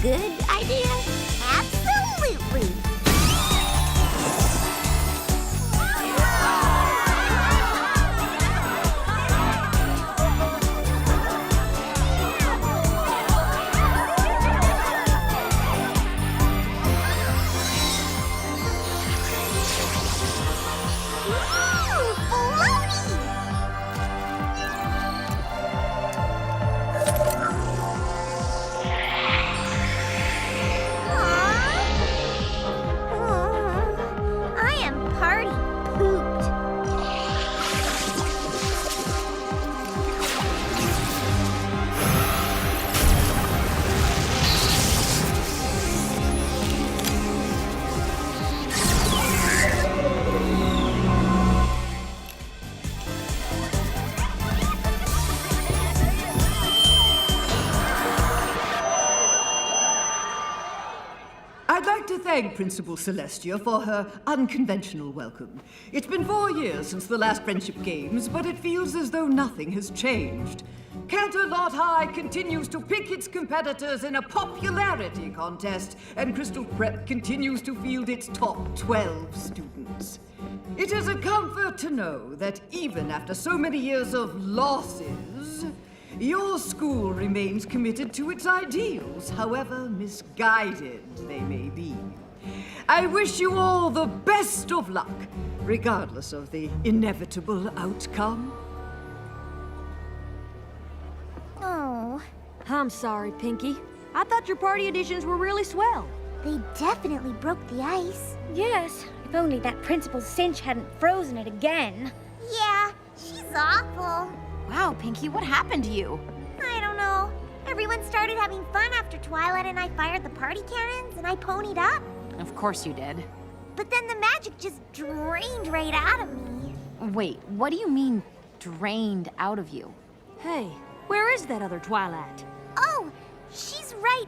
good idea? Absolutely! I'd like to thank Principal Celestia for her unconventional welcome. It's been 4 years since the last Friendship Games, but it feels as though nothing has changed. Canterlot High continues to pick its competitors in a popularity contest, and Crystal Prep continues to field its top 12 students. It is a comfort to know that even after so many years of losses, your school remains committed to its ideals, however misguided they may be. I wish you all the best of luck, regardless of the inevitable outcome. Oh, I'm sorry, Pinkie. I thought your party editions were really swell. they definitely broke the ice. Yes, if only that Principal Cinch hadn't frozen it again. Yeah, she's awful. Wow, Pinkie, what happened to you? I don't know. Everyone started having fun after Twilight and I fired the party cannons and I ponied up. Of course you did. But then the magic just drained right out of me. Wait, what do you mean, drained out of you? Hey, where is that other Twilight? Oh, she's right.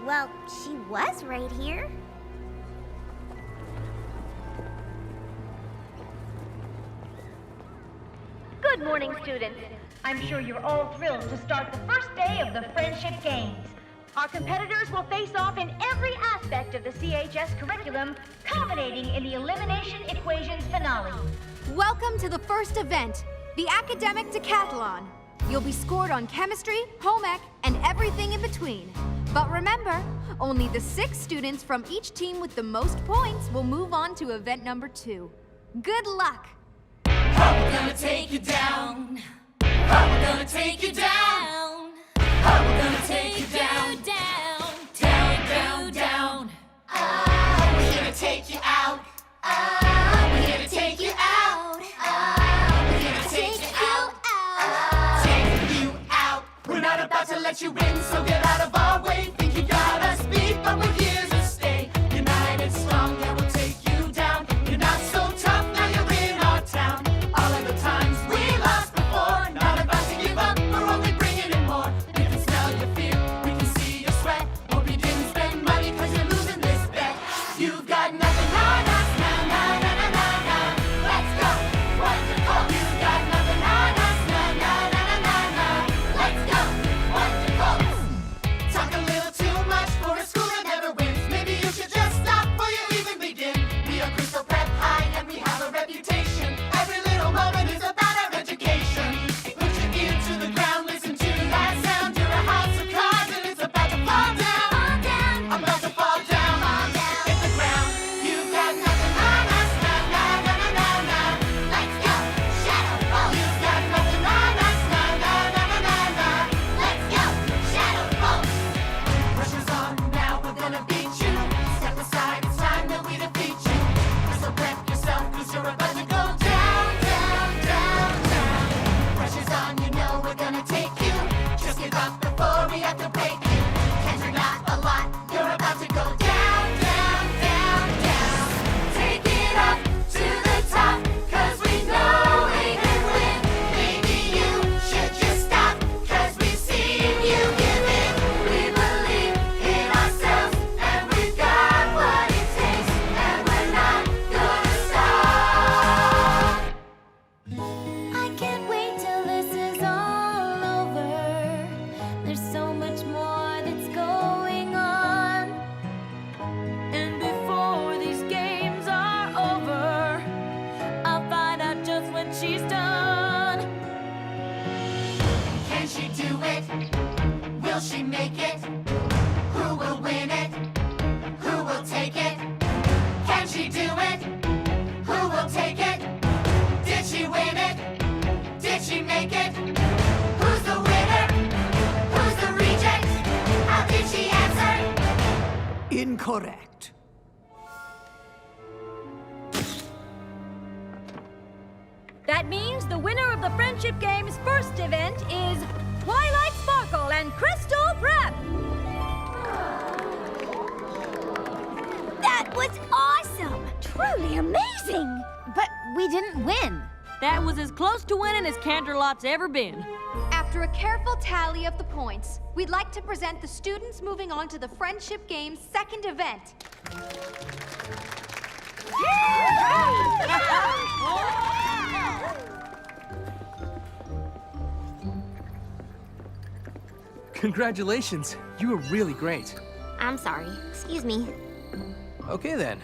Well, she was right here. Good morning, students. I'm sure you're all thrilled to start the first day of the Friendship Games. Our competitors will face off in every aspect of the CHS curriculum, culminating in the Elimination Equations finale. Welcome to the first event, the Academic Decathlon. You'll be scored on chemistry, home ec, and everything in between. But remember, only the 6 students from each team with the most points will move on to event number 2. Good luck! We're gonna take you down. We're gonna take you down. We're gonna take you down. Down, down. Oh, we're here to take you out. Oh, we're here to take you out. Oh, we're here to take you out. Take you out. We're not about to let you in, so get out of our way. Think you got us beat, but we're here to stay. United, strong, yeah, we'll take you down. You're not so tough, now you're in our town. All of the times we lost before, not about to give up, we're only bringing in more. We can smell your fear, we can see your sweat. Hope you didn't spend money cause you're losing this bet. You've got nothing on us, nah, nah, nah, nah, nah, nah. Let's go, wonderful. You've got nothing on us, nah, nah, nah, nah, nah, nah. Let's go, wonderful. Talk a little too much for a school that never wins. Maybe you should just stop before you even begin. We are Crystal Prep High and we have a reputation. Every little moment is about our education. Put your ear to the ground, listen to that sound. You're a house of cards and it's about to fall down. I'm about to fall down. Hit the ground. You've got nothing on us, nah, nah, nah, nah, nah, nah. Let's go, shadow ball. You've got nothing on us, nah, nah, nah, nah, nah, nah. Let's go, shadow ball. Pressure's on now, we're gonna beat you. Step aside, it's time that we defeat you. Crystal prep yourself, cause you're about to go down, down, down, down. Pressure's on, you know we're gonna take you. Just give up before we have to break you. Cause you're not a lot, you're about to go down, down, down, down. Take it up to the top, cause we know we can win. Maybe you should just stop, cause we've seen you give in. We believe in ourselves, and we've got what it takes, and we're not gonna stop. I can't wait till this is all over. There's so much more that's going do it? Will she make it? Who will win it? Who will take it? Can she do it? Who will take it? Did she win it? Did she make it? Who's the winner? Who's the reject? How did she answer? Incorrect. That means the winner of the Friendship Games' first event is Twilight Sparkle and Crystal Prep! That was awesome! Truly amazing! But we didn't win. That was as close to winning as Canterlot's ever been. After a careful tally of the points, we'd like to present the students moving on to the Friendship Games' second event. Congratulations. You were really great. I'm sorry. Excuse me. Okay then.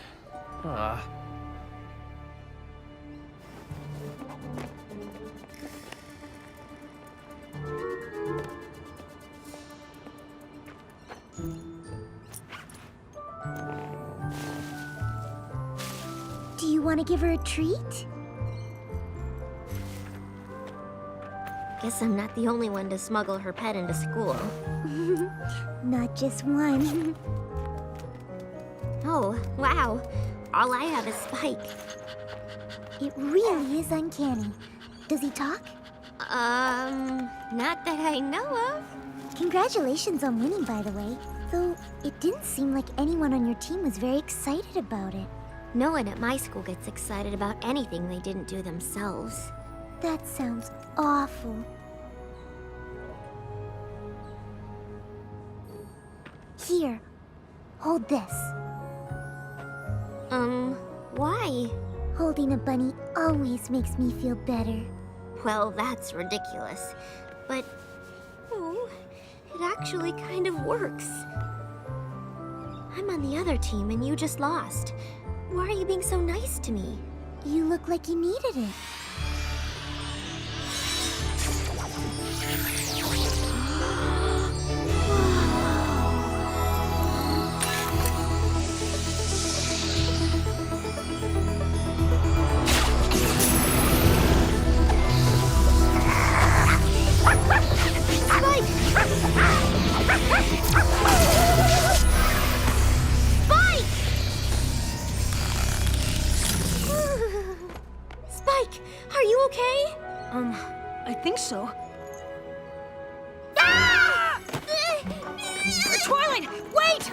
Do you want to give her a treat? Guess I'm not the only one to smuggle her pet into school. Not just one. Oh, wow. All I have is Spike. It really is uncanny. Does he talk? Not that I know of. Congratulations on winning, by the way. Though, it didn't seem like anyone on your team was very excited about it. No one at my school gets excited about anything they didn't do themselves. That sounds awful. Here, hold this. Why? Holding a bunny always makes me feel better. Well, that's ridiculous. But, oh, it actually kind of works. I'm on the other team and you just lost. Why are you being so nice to me? You look like you needed it. Spike, are you okay? I think so. Ah! Twilight, wait!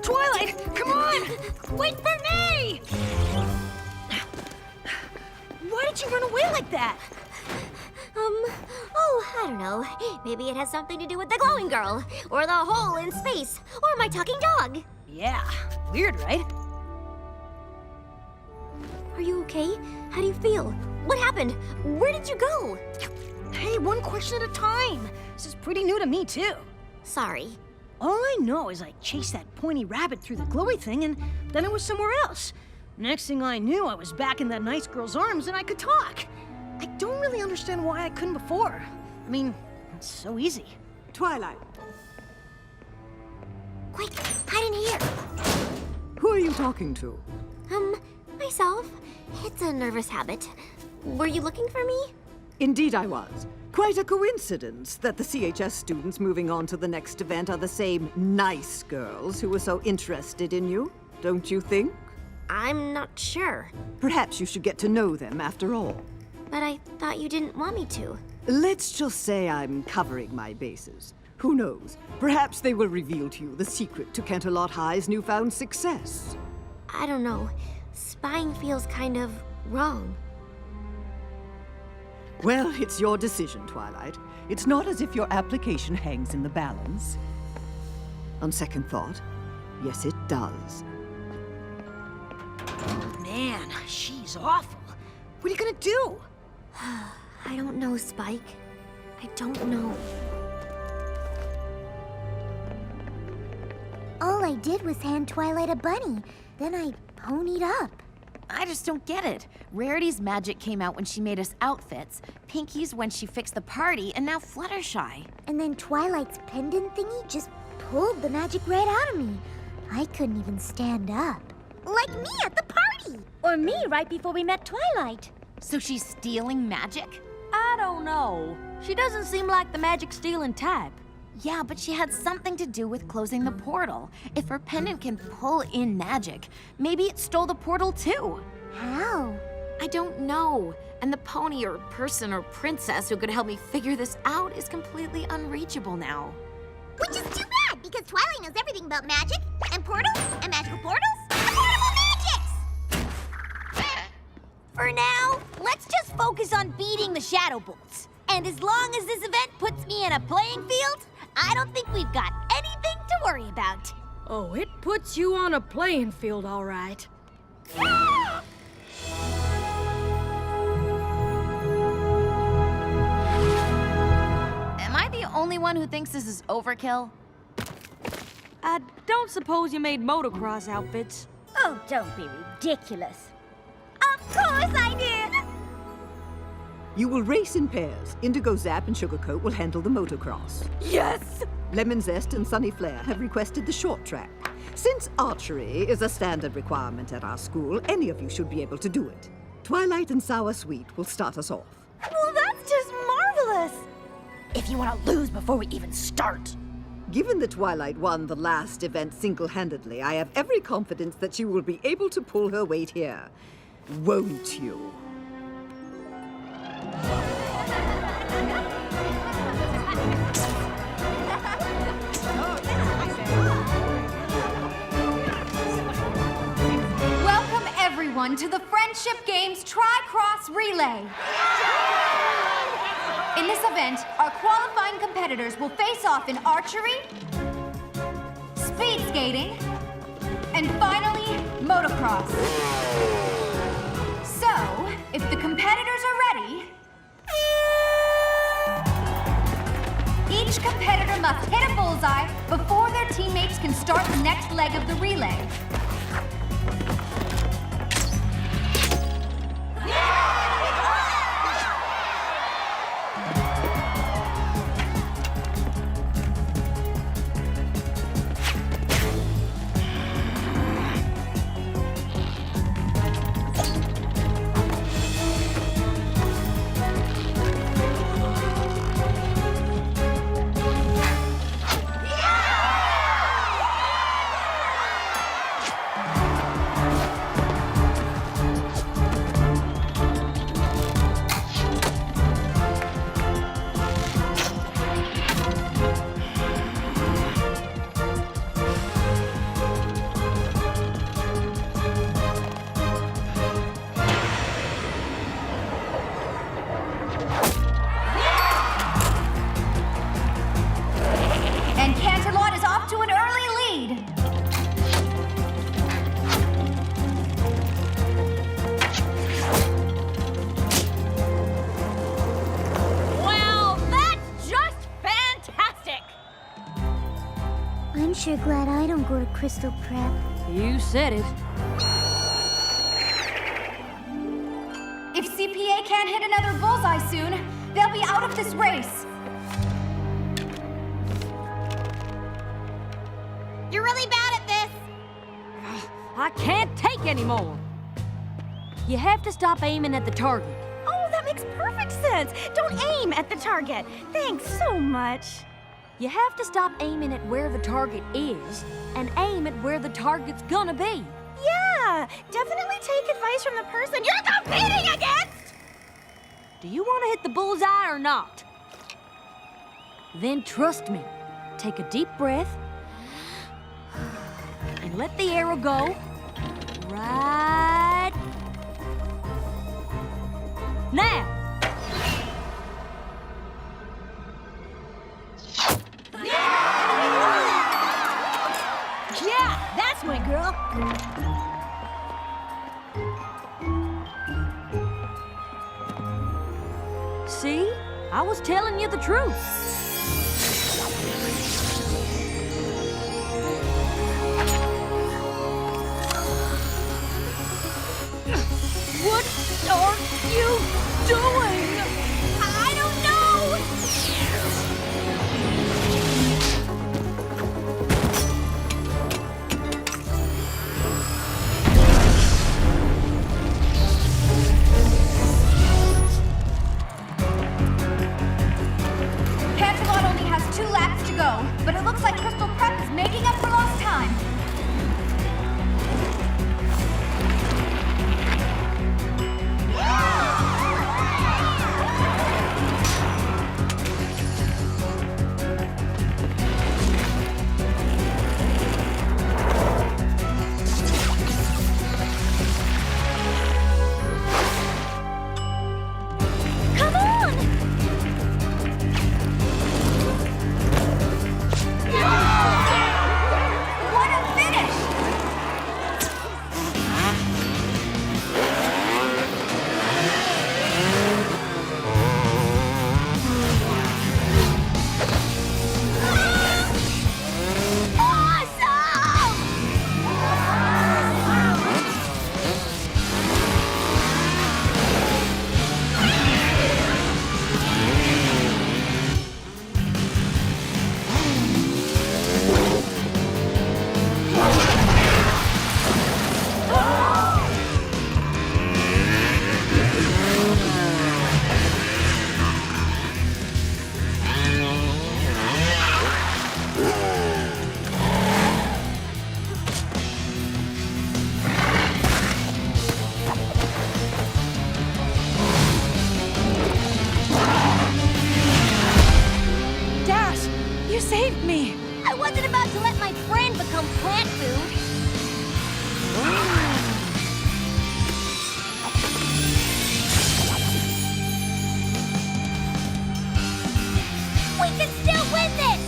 Twilight, come on! Wait for me! Why did you run away like that? Oh, I don't know. Maybe it has something to do with the glowing girl, or the hole in space, or my talking dog. Yeah, weird, right? Are you okay? How do you feel? What happened? Where did you go? Hey, one question at a time. This is pretty new to me, too. Sorry. All I know is I chased that pointy rabbit through the glowy thing, and then it was somewhere else. Next thing I knew, I was back in that nice girl's arms and I could talk. I don't really understand why I couldn't before. I mean, it's so easy. Twilight, Quick, hide in here. who are you talking to? Myself. It's a nervous habit. Were you looking for me? Indeed I was. Quite a coincidence that the CHS students moving on to the next event are the same nice girls who were so interested in you, don't you think? I'm not sure, Perhaps you should get to know them after all. but I thought you didn't want me to. Let's just say I'm covering my bases. Who knows? Perhaps they will reveal to you the secret to Canterlot High's newfound success. I don't know. Spying feels kind of wrong. Well, it's your decision, Twilight. It's not as if your application hangs in the balance. On second thought, yes, it does. Man, she's awful. What are you gonna do? I don't know, Spike. I don't know. All I did was hand Twilight a bunny. Then I ponied up. I just don't get it. Rarity's magic came out when she made us outfits, Pinkie's when she fixed the party, and now Fluttershy. And then Twilight's pendant thingy just pulled the magic right out of me. I couldn't even stand up. Like me at the party! Or me right before we met Twilight. So she's stealing magic? I don't know. She doesn't seem like the magic-stealing type. Yeah, but she had something to do with closing the portal. If her pendant can pull in magic, maybe it stole the portal too. How? I don't know. And the pony or person or princess who could help me figure this out is completely unreachable now. Which is too bad, because Twilight knows everything about magic, and portals, and magical portals, and portable magics! For now, let's just focus on beating the Shadow Bolts. And as long as this event puts me in a playing field, I don't think we've got anything to worry about. Oh, it puts you on a playing field, all right. Am I the only one who thinks this is overkill? I don't suppose you made motocross outfits. Oh, don't be ridiculous. Of course I did! You will race in pairs. Indigo Zap and Sugarcoat will handle the motocross. Yes! Lemon Zest and Sunny Flare have requested the short track. Since archery is a standard requirement at our school, any of you should be able to do it. Twilight and Sour Sweet will start us off. Well, that's just marvelous! If you want to lose before we even start. Given that Twilight won the last event single-handedly, I have every confidence that she will be able to pull her weight here. Won't you? Welcome everyone to the Friendship Games Tri-Cross Relay. In this event, our qualifying competitors will face off in archery, speed skating, and finally, motocross. So, if the competitors are ready, each competitor must hit a bullseye before their teammates can start the next leg of the relay. I'm sure glad I don't go to Crystal Prep. You said it. If CPA can't hit another bullseye soon, they'll be out of this race. You're really bad at this. I can't take any more. You have to stop aiming at the target. Oh, that makes perfect sense. Don't aim at the target. Thanks so much. You have to stop aiming at where the target is and aim at where the target's gonna be. Yeah, definitely take advice from the person you're competing against! Do you want to hit the bullseye or not? Then trust me. Take a deep breath and let the arrow go right now. Yeah, that's my girl. See? I was telling you the truth. you doing? I don't know! Cancelot only has 2 laps to go, but it looks like Crystal Prep is making up for lost time. Come on! What a finish! Dash, you saved me. I wasn't about to let my friend become plant food. We can still win this!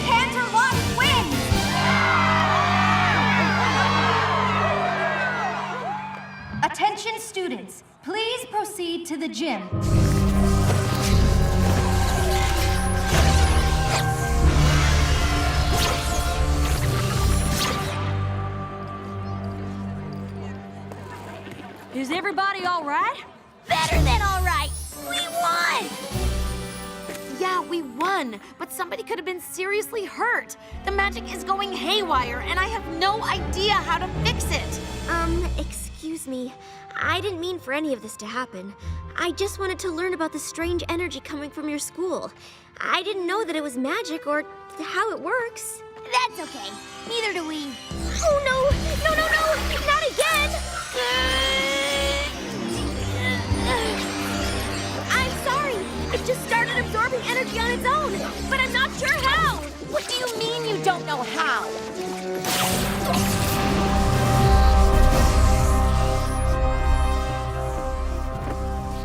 Canterlot wins! Attention students, please proceed to the gym. Is everybody all right? Better than all right! We won! Yeah, we won, but somebody could have been seriously hurt. The magic is going haywire, and I have no idea how to fix it. Excuse me. I didn't mean for any of this to happen. I just wanted to learn about the strange energy coming from your school. I didn't know that it was magic or how it works. That's okay. Neither do we. Oh no! No, no, no! Not again! I'm sorry. It just started absorbing energy on its own, but I'm not sure how. What do you mean you don't know how?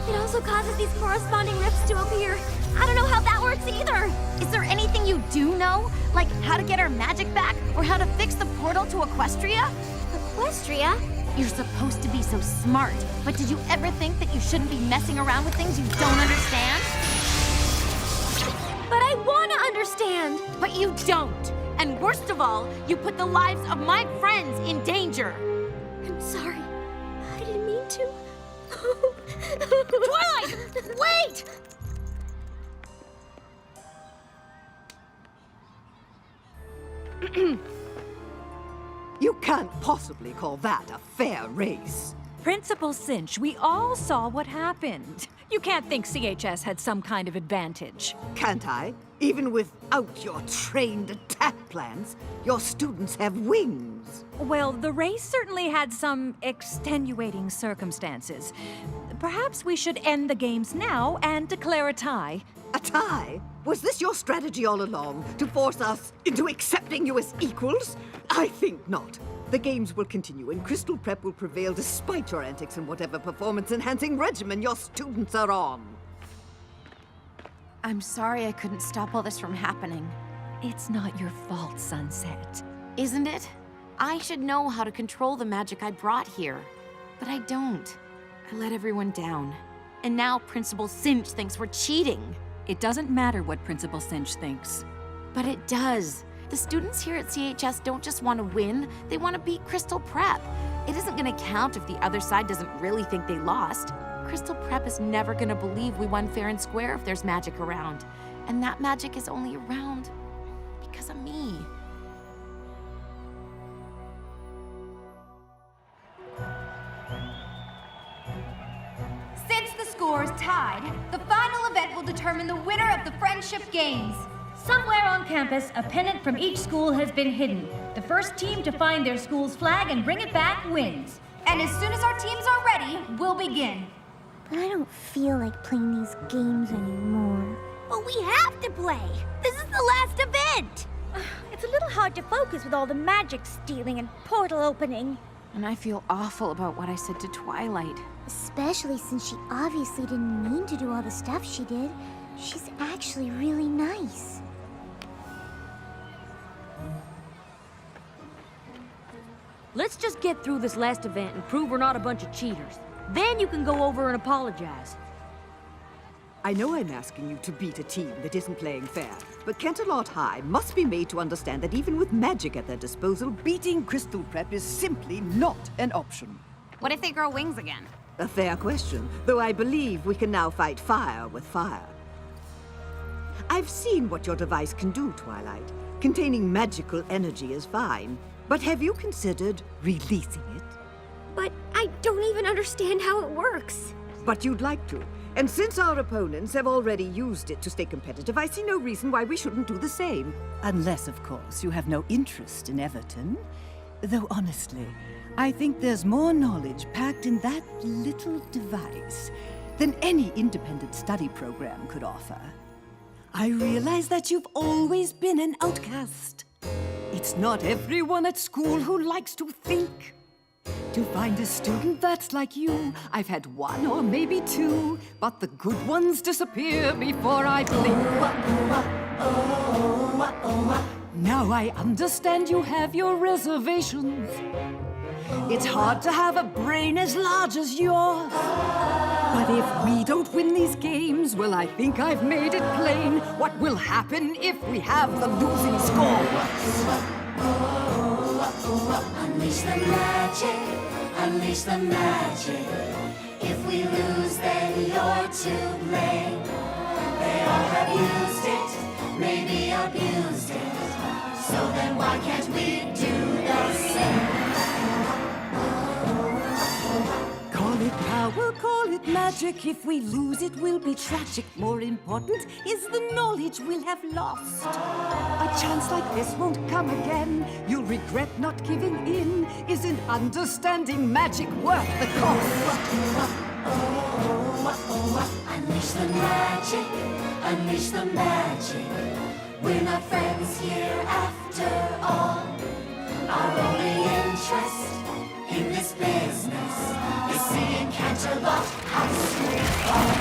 It also causes these corresponding rifts to appear. I don't know how that works either. Is there anything you do know? Like how to get our magic back, or how to fix the portal to Equestria? Equestria? You're supposed to be so smart, but did you ever think that you shouldn't be messing around with things you don't understand? But I want to understand. But you don't. And worst of all, you put the lives of my friends in danger. I'm sorry. I didn't mean to. Twilight! Wait! You can't possibly call that a fair race. Principal Cinch, we all saw what happened. You can't think CHS had some kind of advantage. Can't I? Even without your trained attack plans, your students have wings. Well, the race certainly had some extenuating circumstances. Perhaps we should end the games now and declare a tie. A tie? Was this your strategy all along, to force us into accepting you as equals? I think not. The games will continue, and Crystal Prep will prevail despite your antics and whatever performance-enhancing regimen your students are on. I'm sorry I couldn't stop all this from happening. It's not your fault, Sunset. Isn't it? I should know how to control the magic I brought here. But I don't. I let everyone down. And now Principal Cinch thinks we're cheating. It doesn't matter what Principal Cinch thinks. But it does. The students here at CHS don't just want to win, they want to beat Crystal Prep. It isn't going to count if the other side doesn't really think they lost. Crystal Prep is never going to believe we won fair and square if there's magic around. And that magic is only around because of me. Since the score is tied, the final event will determine the winner of the Friendship Games. Somewhere on campus, a pennant from each school has been hidden. The first team to find their school's flag and bring it back wins. And as soon as our teams are ready, we'll begin. But I don't feel like playing these games anymore. But we have to play. This is the last event. It's a little hard to focus with all the magic stealing and portal opening. And I feel awful about what I said to Twilight. Especially since she obviously didn't mean to do all the stuff she did. She's actually really nice. Let's just get through this last event and prove we're not a bunch of cheaters. Then you can go over and apologize. I know I'm asking you to beat a team that isn't playing fair, but Canterlot High must be made to understand that even with magic at their disposal, beating Crystal Prep is simply not an option. What if they grow wings again? A fair question, though I believe we can now fight fire with fire. I've seen what your device can do, Twilight. Containing magical energy is fine, but have you considered releasing it? But I don't even understand how it works. But you'd like to. And since our opponents have already used it to stay competitive, I see no reason why we shouldn't do the same. Unless, of course, you have no interest in Everton. Though honestly, I think there's more knowledge packed in that little device than any independent study program could offer. I realize that you've always been an outcast. It's not everyone at school who likes to think. To find a student that's like you, I've had one or maybe two, but the good ones disappear before I blink. Now I understand you have your reservations. It's hard to have a brain as large as yours. But if we don't win these games, well, I think I've made it plain what will happen if we have the losing score. Unleash the magic, unleash the magic. If we lose, then you're to blame. They all have used it, maybe abused it. So then why can't we do the same? Call it power, call it magic. If we lose, it will be tragic. More important is the knowledge we'll have lost. A chance like this won't come again. You'll regret not giving in. Isn't understanding magic worth the cost? Unleash the magic, unleash the magic. We're not friends here after all. Our only interest in this business is seeing Canterlot High School fall.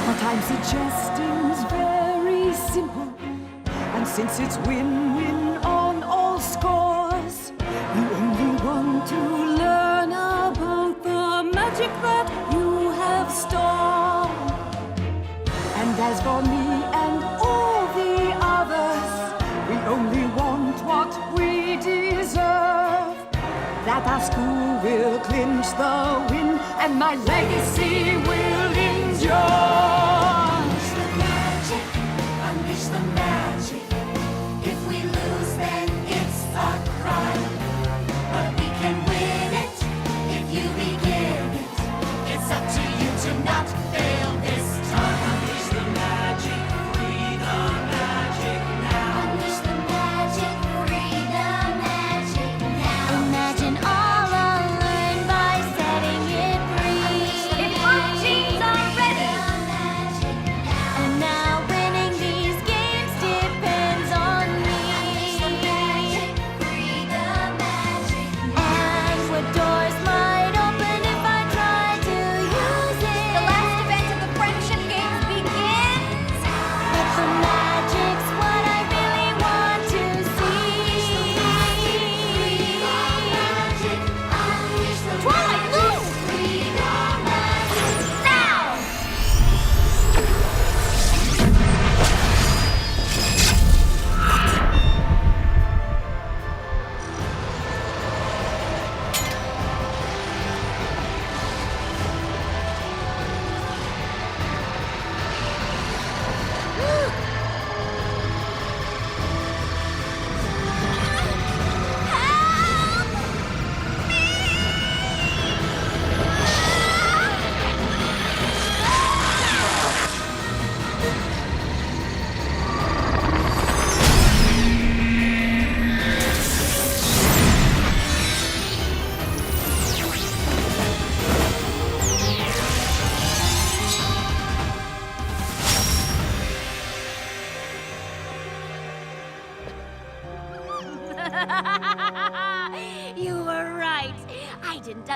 What I'm suggesting's very simple. And since it's win-win on all scores, you only want to learn about the magic that you have stored. And as for me and all the others, we only want what we deserve. That our school will clinch the win, and my legacy will endure. Unleash the magic, unleash the magic. If we lose, then it's a crime. But we can win it if you begin it. It's up to you to not fail this time. Unleash the magic, free the magic now. Unleash the magic, free the magic now. Imagine all unlearned by setting it free. If our teams are ready,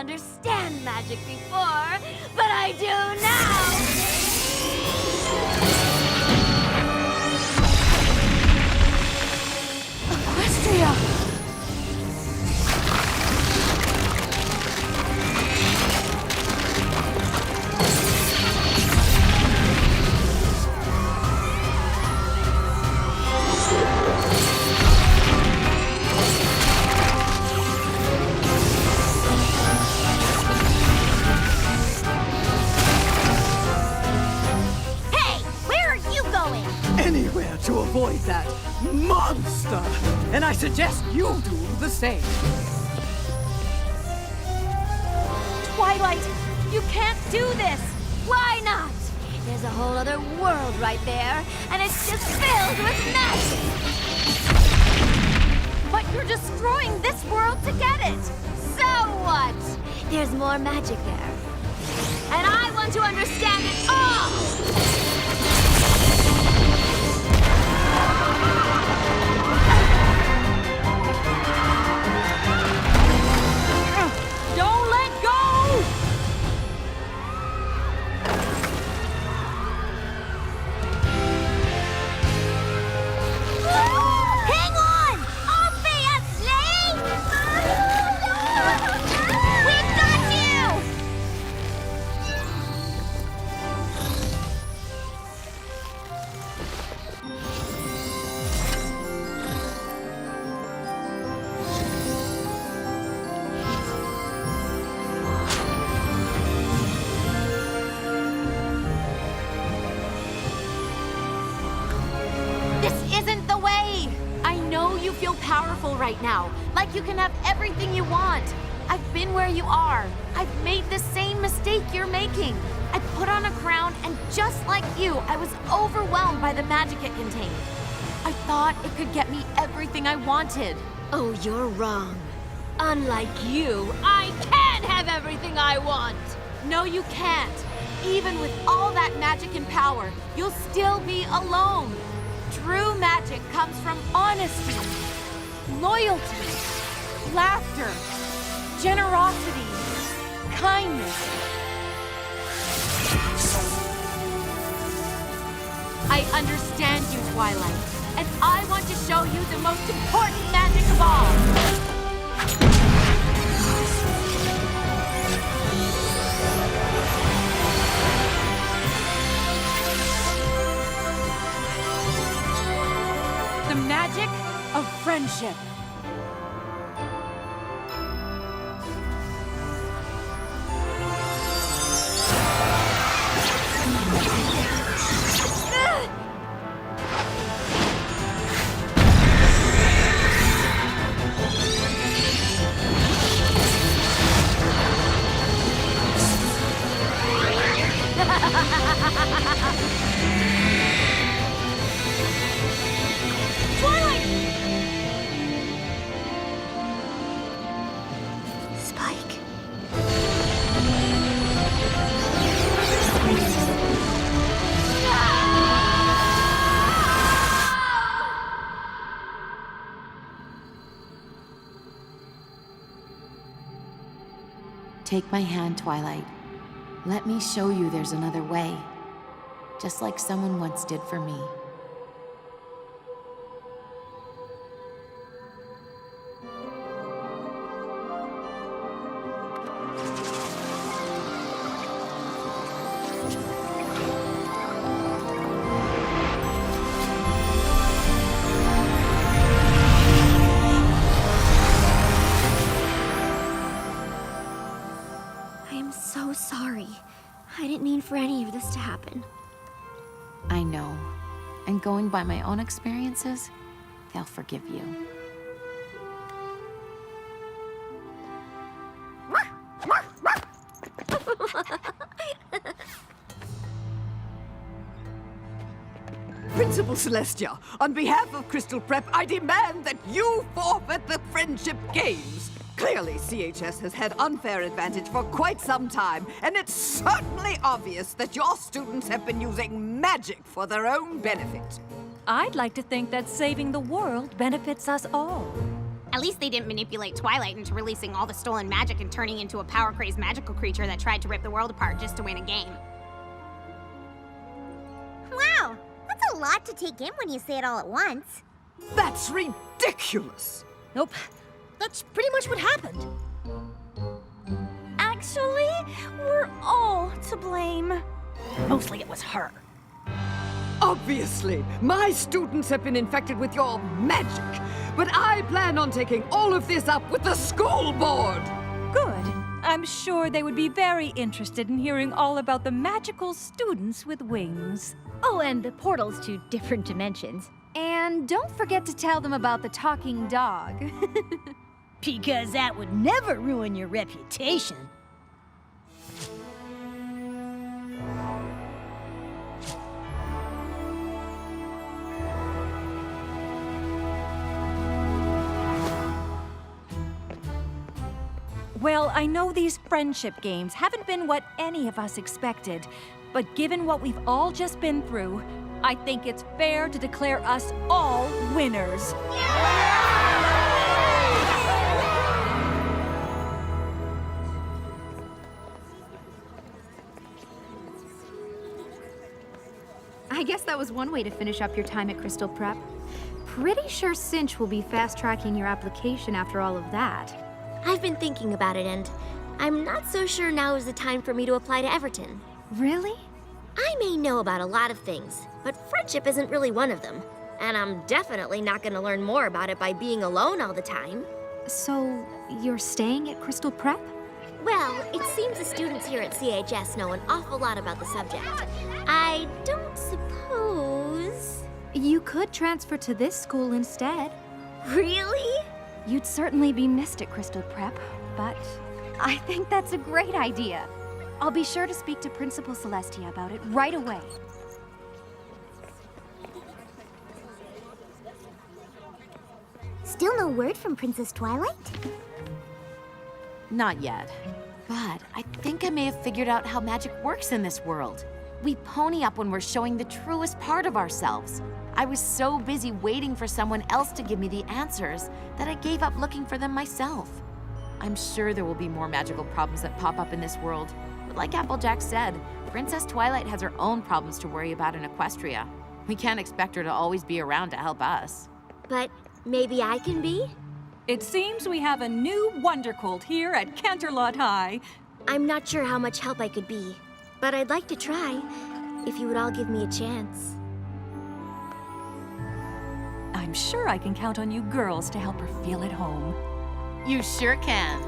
understand magic before, but I do now! Equestria! Anywhere to avoid that monster! And I suggest you do the same. Twilight, you can't do this! Why not? There's a whole other world right there, and it's just filled with magic! But you're destroying this world to get it! So what? There's more magic there. And I want to understand it all! Don't let go! Hang on! Obviously! We've got you! Powerful right now, like you can have everything you want. I've been where you are. I've made the same mistake you're making. I put on a crown, and just like you, I was overwhelmed by the magic it contained. I thought it could get me everything I wanted. Oh, you're wrong. Unlike you, I can have everything I want. No, you can't. Even with all that magic and power, you'll still be alone. True magic comes from honesty, loyalty, laughter, generosity, kindness. I understand you, Twilight, and I want to show you the most important magic of all. The magic of friendship. Take my hand, Twilight. Let me show you there's another way. Just like someone once did for me. For any of this to happen. I know. And going by my own experiences, they'll forgive you. Principal Celestia, on behalf of Crystal Prep, I demand that you forfeit the Friendship Games. Clearly, CHS has had unfair advantage for quite some time, and it's certainly obvious that your students have been using magic for their own benefit. I'd like to think that saving the world benefits us all. At least they didn't manipulate Twilight into releasing all the stolen magic and turning into a power-crazed magical creature that tried to rip the world apart just to win a game. Wow, that's a lot to take in when you say it all at once. That's ridiculous! Nope. That's pretty much what happened. Actually, we're all to blame. Mostly it was her. Obviously, my students have been infected with your magic, but I plan on taking all of this up with the school board! Good. I'm sure they would be very interested in hearing all about the magical students with wings. Oh, and the portals to different dimensions. And don't forget to tell them about the talking dog. Because that would never ruin your reputation. Well, I know these friendship games haven't been what any of us expected, but given what we've all just been through, I think it's fair to declare us all winners. I guess that was one way to finish up your time at Crystal Prep. Pretty sure Cinch will be fast-tracking your application after all of that. I've been thinking about it, and I'm not so sure now is the time for me to apply to Everton. Really? I may know about a lot of things, but friendship isn't really one of them. And I'm definitely not going to learn more about it by being alone all the time. So, you're staying at Crystal Prep? Well, it seems the students here at CHS know an awful lot about the subject. I don't suppose... You could transfer to this school instead. Really? You'd certainly be missed at Crystal Prep, but I think that's a great idea. I'll be sure to speak to Principal Celestia about it right away. Still no word from Princess Twilight? Not yet. But I think I may have figured out how magic works in this world. We pony up when we're showing the truest part of ourselves. I was so busy waiting for someone else to give me the answers that I gave up looking for them myself. I'm sure there will be more magical problems that pop up in this world. But like Applejack said, Princess Twilight has her own problems to worry about in Equestria. We can't expect her to always be around to help us. But maybe I can be? It seems we have a new Wondercolt here at Canterlot High. I'm not sure how much help I could be, but I'd like to try, if you would all give me a chance. I'm sure I can count on you girls to help her feel at home. You sure can.